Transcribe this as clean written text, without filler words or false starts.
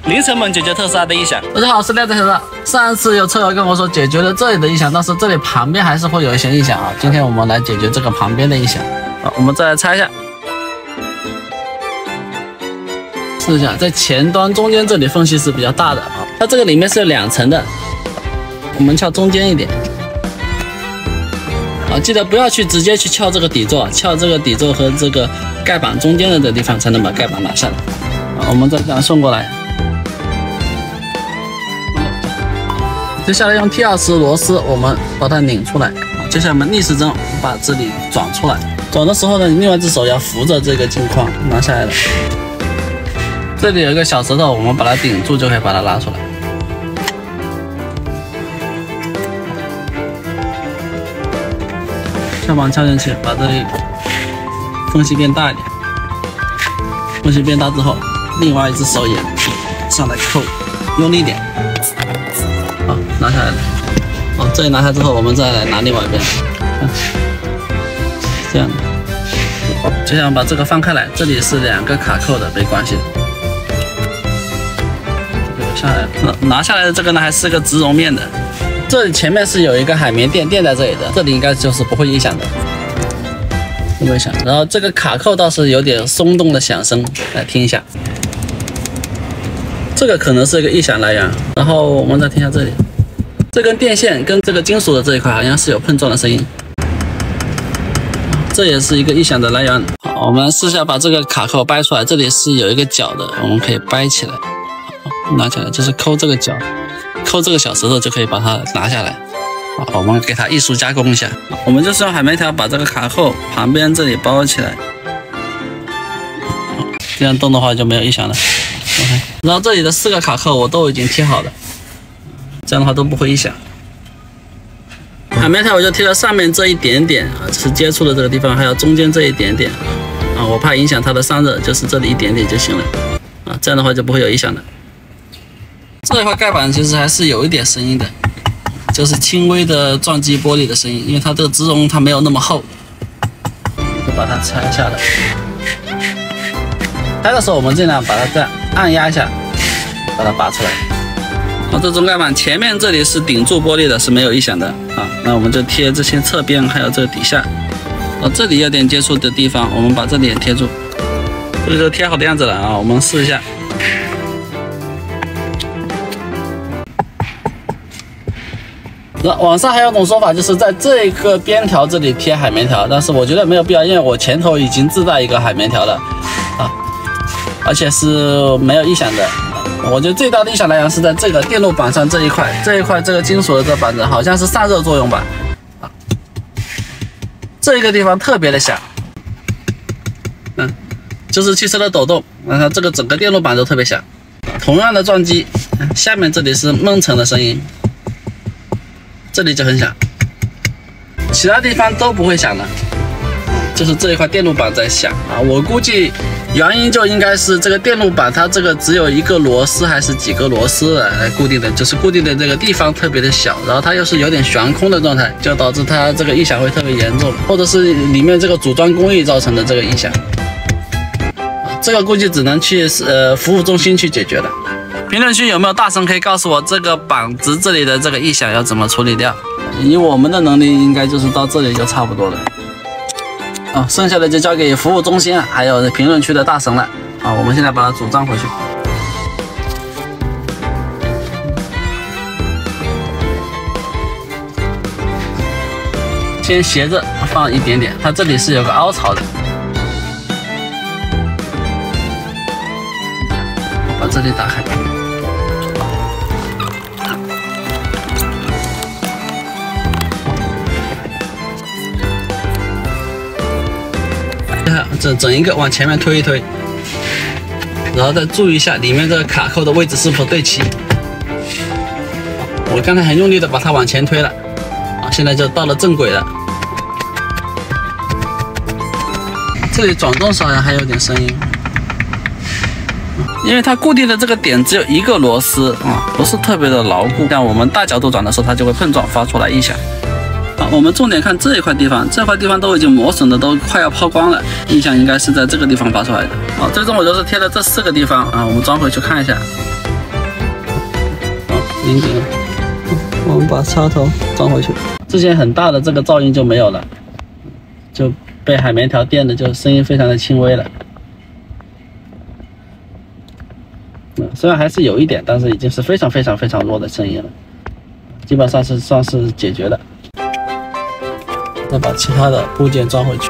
零成本解决特斯拉的异响。大家好，我是廖子先生。上一次有车友跟我说解决了这里的异响，但是这里旁边还是会有一些异响啊。今天我们来解决这个旁边的异响。好，我们再来拆一下，试一下，在前端中间这里缝隙是比较大的啊。它这个里面是有2层的，我们撬中间一点。啊，记得不要去直接去撬这个底座，撬这个底座和这个盖板中间的这个地方才能把盖板拿下来。啊，我们再这样顺过来。接下来用 T20 螺丝，我们把它拧出来。接下来我们逆时针把这里转出来。转的时候呢，另外一只手要扶着这个镜框拿下来了。这里有一个小石头，我们把它顶住就可以把它拉出来。下板敲进去，把这里缝隙变大一点。缝隙变大之后，另外一只手也上来扣，用力一点。好，拿下来了。好，这里拿下之后，我们再来拿另外一边。这样的。接下来把这个放开来，这里是2个卡扣的，没关系的。下来，拿下来的这个呢，还是个植绒面的。这里前面是有一个海绵垫垫在这里的，这里应该就是不会异响的，不会响。然后这个卡扣倒是有点松动的响声，来听一下。这个可能是一个异响来源。然后我们再听一下这里，这根电线跟这个金属的这一块好像是有碰撞的声音，这也是一个异响的来源。好，我们试下把这个卡扣掰出来，这里是有一个角的，我们可以掰起来。拿起来就是抠这个角，抠这个小石头就可以把它拿下来。好，我们给它艺术加工一下，我们就是用海绵条把这个卡扣旁边这里包起来，这样动的话就没有异响了。OK， 然后这里的4个卡扣我都已经贴好了，这样的话都不会异响。海绵条我就贴了上面这一点点啊，是接触的这个地方，还有中间这一点点啊，我怕影响它的散热，就是这里一点点就行了啊，这样的话就不会有异响的。这一块盖板其实还是有一点声音的，就是轻微的撞击玻璃的声音，因为它这个植绒它没有那么厚。就把它拆下来，拆的时候我们尽量把它这样按压一下，把它拔出来。好，这种盖板前面这里是顶住玻璃的，是没有异响的啊。那我们就贴这些侧边还有这个底下，这里有点接触的地方，我们把这里也贴住。这里就贴好的样子了啊，我们试一下。网上还有种说法，就是在这个边条这里贴海绵条，但是我觉得没有必要，因为我前头已经自带一个海绵条了啊，而且是没有异响的。我觉得最大的异响来源是在这个电路板上这一块这个金属的这个板子，好像是散热作用吧，啊，这一个地方特别的响，就是汽车的抖动，这个整个电路板都特别响。同样的撞击，下面这里是闷沉的声音。这里就很响，其他地方都不会响的，就是这一块电路板在响啊。我估计原因就应该是这个电路板它这个只有1个螺丝还是几个螺丝来固定的，就是固定的这个地方特别的小，然后它又是有点悬空的状态，就导致它这个异响会特别严重，或者是里面这个组装工艺造成的这个异响。这个估计只能去服务中心去解决了。评论区有没有大神可以告诉我这个板子这里的这个异响要怎么处理掉？以我们的能力，应该就是到这里就差不多了。啊，剩下的就交给服务中心还有评论区的大神了。啊，我们现在把它组装回去。先斜着放一点点，它这里是有个凹槽的。把这里打开。这整一个往前面推一推，然后再注意一下里面这个卡扣的位置是否对齐。我刚才很用力的把它往前推了，啊，现在就到了正轨了。这里转动时好像还有点声音，因为它固定的这个点只有1个螺丝啊，不是特别的牢固，像我们大角度转的时候，它就会碰撞发出来异响。好，我们重点看这一块地方，这块地方都已经磨损的都快要抛光了，异响应该是在这个地方发出来的。好，最终我就是贴了这4个地方啊，我们装回去看一下。拧紧了。我们把插头装回去，之前很大的这个噪音就没有了，就被海绵条垫的就声音非常的轻微了。虽然还是有一点，但是已经是非常弱的声音了，基本上是算是解决了。再把其他的部件装回去。